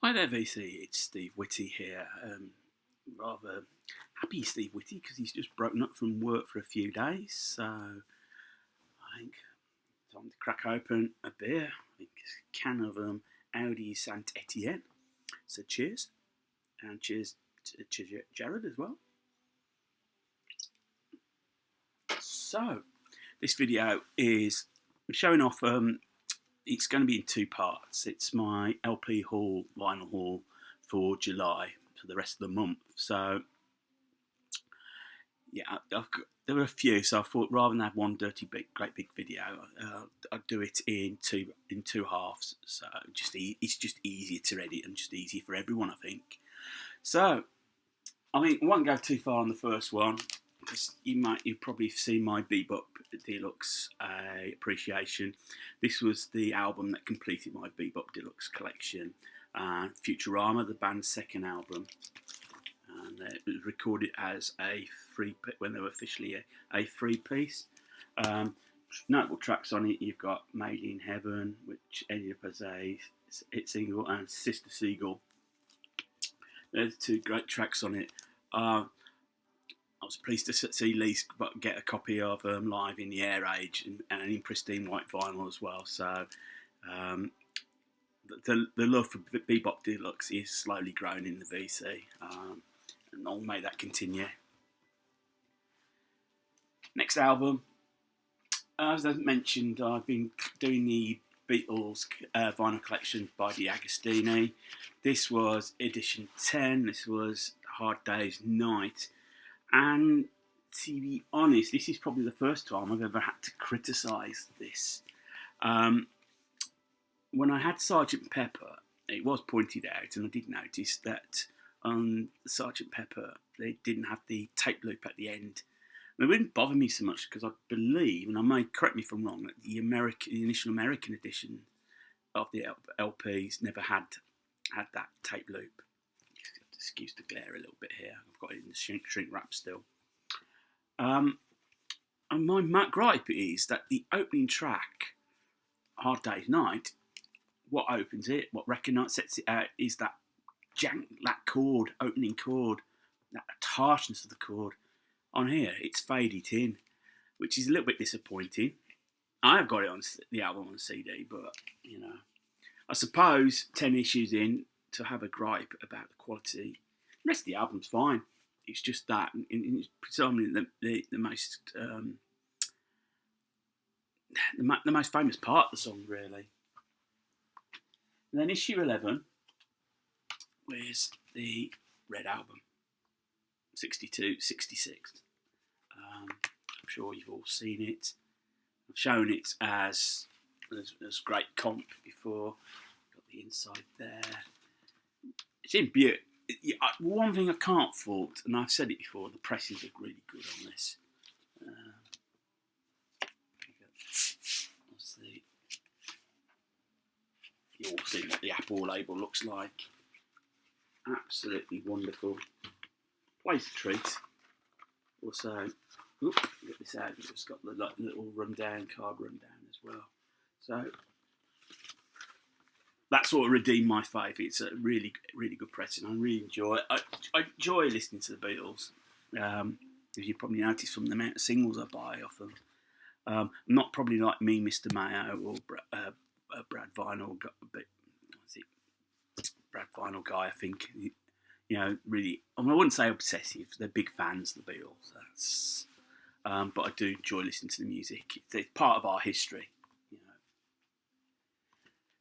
Hi there, VC. It's Steve Whitty here. Rather happy Steve Whitty because he's just broken up from work for a few days. So I think it's time to crack open a beer. I think it's a can of Audi Saint Etienne. So cheers. And cheers to Jared as well. So this video is showing off. It's going to be in two parts. It's my LP haul, vinyl haul for July for the rest of the month. So yeah, there were a few. So I thought rather than have one great big video, I'd do it in two halves. So it's just easier to edit and just easier for everyone, I think. So I mean, I won't go too far on the first one because you've probably seen my Bebop Deluxe appreciation. This was the album that completed my Bebop Deluxe collection. Futurama, the band's second album, and it was recorded as a when they were officially a three piece. Notable tracks on it, you've got Made in Heaven, which ended up as a hit single, and Sister Seagull. There's two great tracks on it. I was pleased to see Lee get a copy of Live in the Air Age and in pristine white vinyl as well. So the love for Bebop Deluxe is slowly growing in the VC, and I'll make that continue. Next album, as I mentioned, I've been doing the Beatles vinyl collection by D'Agostini. This was edition 10. This was Hard Day's Night. And to be honest, this is probably the first time I've ever had to criticise this. When I had Sgt. Pepper, it was pointed out, and I did notice that on Sgt. Pepper, they didn't have the tape loop at the end. And it wouldn't bother me so much because I believe, and I may correct me if I'm wrong, that the initial American edition of the LPs never had that tape loop. Excuse the glare a little bit here. I've got it in the shrink wrap still. And my gripe is that the opening track, Hard Day's Night, what opens it, what sets it out, is that chord, opening chord, that harshness of the chord. On here, it's faded in, which is a little bit disappointing. I have got it on the album on CD, but I suppose 10 issues in, to have a gripe about the quality. The rest of the album's fine. It's just that, and it's predominantly the most famous part of the song, really. And then issue 11 was the Red Album, 62, 66. I'm sure you've all seen it. I've shown it as great comp before. Got the inside there. It's in beauty. One thing I can't fault, and I've said it before, the presses are really good on this. You've all seen what the Apple label looks like. Absolutely wonderful. Plays a treat. Also, get this out. It's got the little card rundown as well. So that sort of redeemed my faith. It's a really, really good pressing. I really enjoy it. I enjoy listening to the Beatles. As you probably noticed from the amount of singles I buy off them. Not probably like me, Mr. Mayo, or Brad Vinyl, Brad Vinyl guy. I think really. I wouldn't say obsessive. They're big fans of the Beatles. But I do enjoy listening to the music. It's part of our history.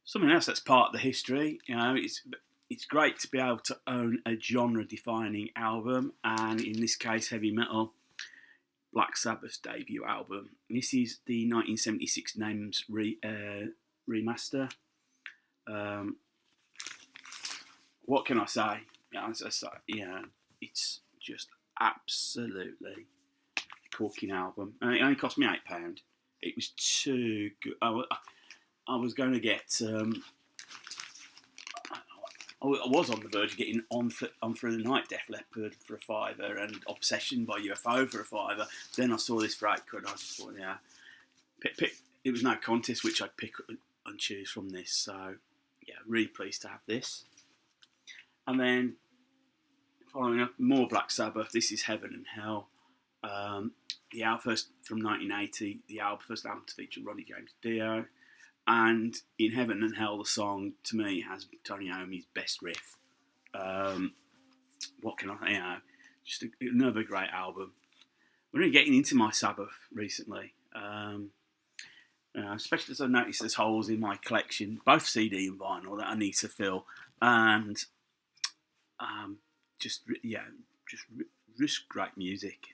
Something else that's part of the history, it's great to be able to own a genre-defining album, and in this case, heavy metal, Black Sabbath's debut album. This is the 1976 Names remaster. What can I say? It's just absolutely corking album. And it only cost me £8. It was too good. I was going to get. I was on the verge of getting on Through the Night, Def Leppard for a £5, and Obsession by UFO for a £5. Then I saw this for £8. I just thought, it was no contest which I'd pick and choose from this. So, really pleased to have this. And then following up, more Black Sabbath. This is Heaven and Hell. The album first from 1980. The first album to feature Ronnie James Dio. And in Heaven and Hell, the song to me has Tony Iommi's best riff. What can I, just another great album. I'm really getting into my Sabbath recently, especially as I noticed there's holes in my collection, both CD and vinyl, that I need to fill, and just great music.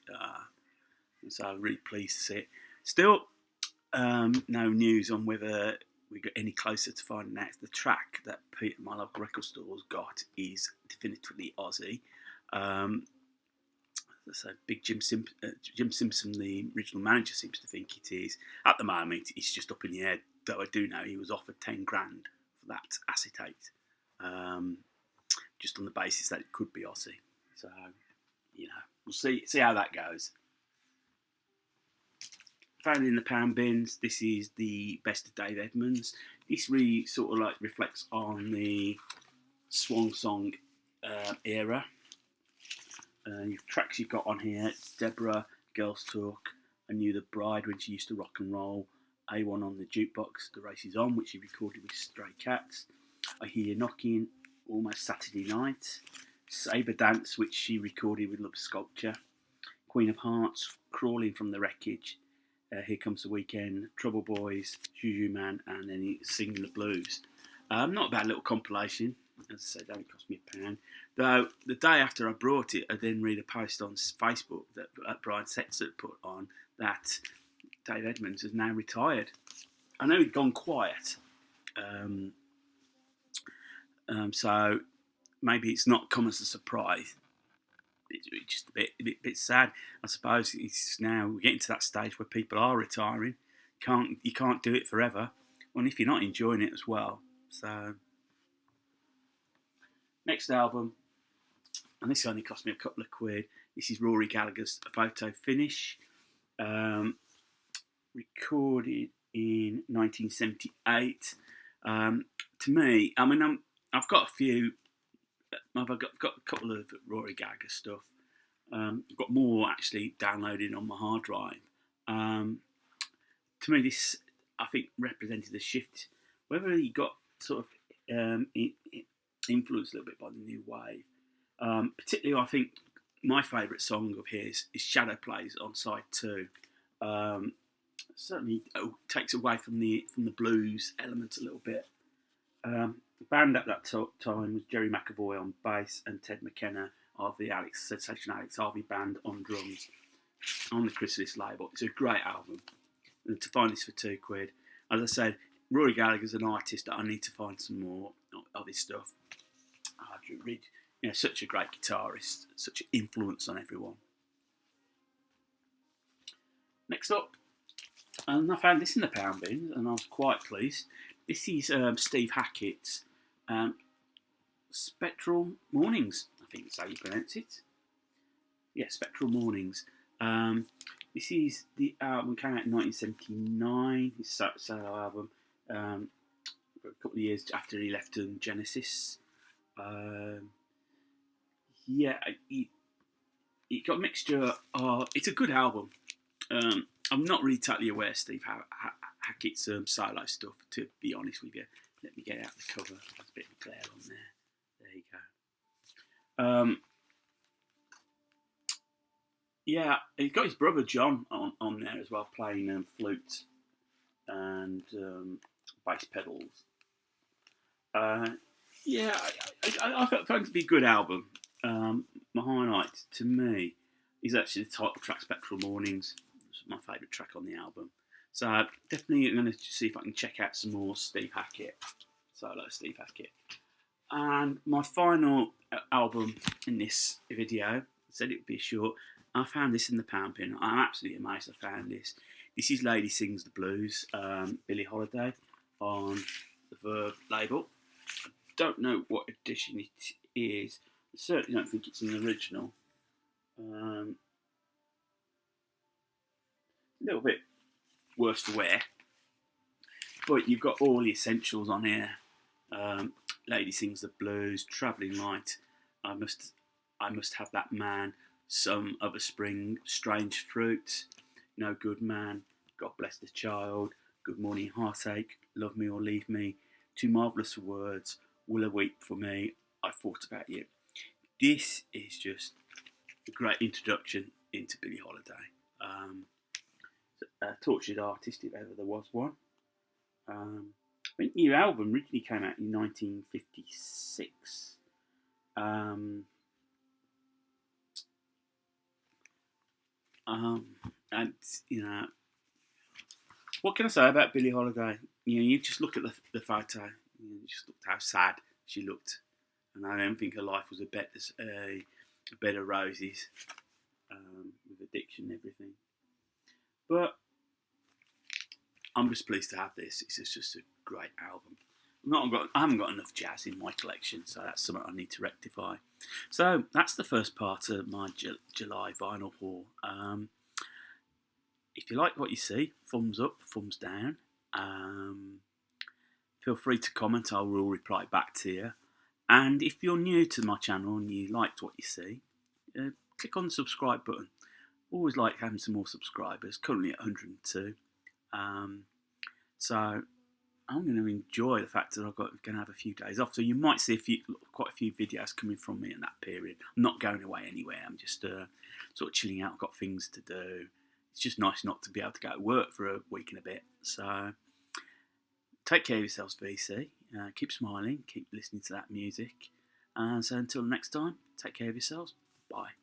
So I'm really pleased to see it. Still, no news on whether we get any closer to finding out the track that Peter, my local record store's got, is definitively Ozzy. So big Jim Simpson, the original manager, seems to think it is. At the moment, it's just up in the air. Though I do know he was offered $10,000 for that acetate, just on the basis that it could be Ozzy. So, we'll see how that goes. Found in the pound bins, this is the best of Dave Edmunds. This really sort of like reflects on the song era. Tracks you've got on here: Deborah, Girls Talk, I Knew the Bride When She Used to Rock and Roll, A1 on the Jukebox, The Race Is On, which he recorded with Stray Cats, I Hear You Knocking, Almost Saturday Night, Sabre Dance, which she recorded with Love Sculpture, Queen of Hearts, Crawling from the Wreckage, Here Comes the Weekend, Trouble Boys, Juju Man, and then Singing the Blues. Not a bad little compilation. As I say, don't cost me £1. Though the day after I brought it, I then read a post on Facebook that Brian Setzer put on that Dave Edmunds has now retired. I know he'd gone quiet, so maybe it's not come as a surprise. It's just a bit sad, I suppose. It's now we're getting to that stage where people are retiring. You can't do it forever, and if you're not enjoying it as well. So. Next album, and this only cost me a couple of quid. This is Rory Gallagher's Photo Finish, recorded in 1978. To me, I mean, I've got a few. I've got a couple of Rory Gallagher stuff. I've got more actually downloaded on my hard drive. To me, this I think represented a shift. Whether he got sort of influenced a little bit by the new wave. Particularly, I think my favourite song of his is Shadow Plays on side 2. Certainly takes away from the blues element a little bit. The band at that time was Jerry McAvoy on bass and Ted McKenna of the Sensation Alex Harvey band on drums on the Chrysalis label. It's a great album. And to find this for £2, as I said, Rory Gallagher's an artist that I need to find some more of his stuff. Such a great guitarist, such an influence on everyone. Next up, and I found this in the pound bin, and I was quite pleased. This is Steve Hackett's Spectral Mornings, I think that's how you pronounce it. Yeah, Spectral Mornings. This is the album, came out in 1979, his solo album, a couple of years after he left Genesis. It got a mixture of. It's a good album. I'm not really totally aware of Steve Hackett's solo stuff, to be honest with you. Let me get out the cover. There's a bit of glare on there. There you go. He's got his brother John on there as well, playing flute and bass pedals. I found it to be a good album. My highlight to me is actually the title track, Spectral Mornings. It's my favourite track on the album. So definitely going to see if I can check out some more Steve Hackett, solo Steve Hackett. And my final album in this video, I said it would be short. I found this in the pound bin. I'm absolutely amazed I found this. This is Lady Sings the Blues, Billie Holiday on the Verve label. I don't know what edition it is. I certainly don't think it's an original. A little bit worse for wear, but you've got all the essentials on here. Lady Sings the Blues, Travelling Light, I must have that man, Some Other Spring, Strange Fruit, No Good Man, God Bless the Child, Good Morning Heartache, Love Me or Leave Me, Too Marvellous for Words, Will I Weep for Me, I Thought About You. This is just a great introduction into Billie Holiday. A tortured artist, if ever there was one. I think the new album originally came out in 1956. And what can I say about Billie Holiday? You just look at the photo. You just looked how sad she looked, and I don't think her life was a bed of roses, with addiction and everything. But I'm just pleased to have this. It's just a great album. I haven't got enough jazz in my collection, so that's something I need to rectify. So that's the first part of my July vinyl haul. If you like what you see, thumbs up, thumbs down. Feel free to comment. I will reply back to you. And if you're new to my channel and you liked what you see, click on the subscribe button. Always like having some more subscribers. Currently at 102. So I'm going to enjoy the fact that I'm going to have a few days off. So you might see quite a few videos coming from me in that period. I'm not going away anywhere. I'm just sort of chilling out. I've got things to do. It's just nice not to be able to go to work for a week and a bit. So take care of yourselves, VC. Keep smiling. Keep listening to that music. So until next time, take care of yourselves. Bye.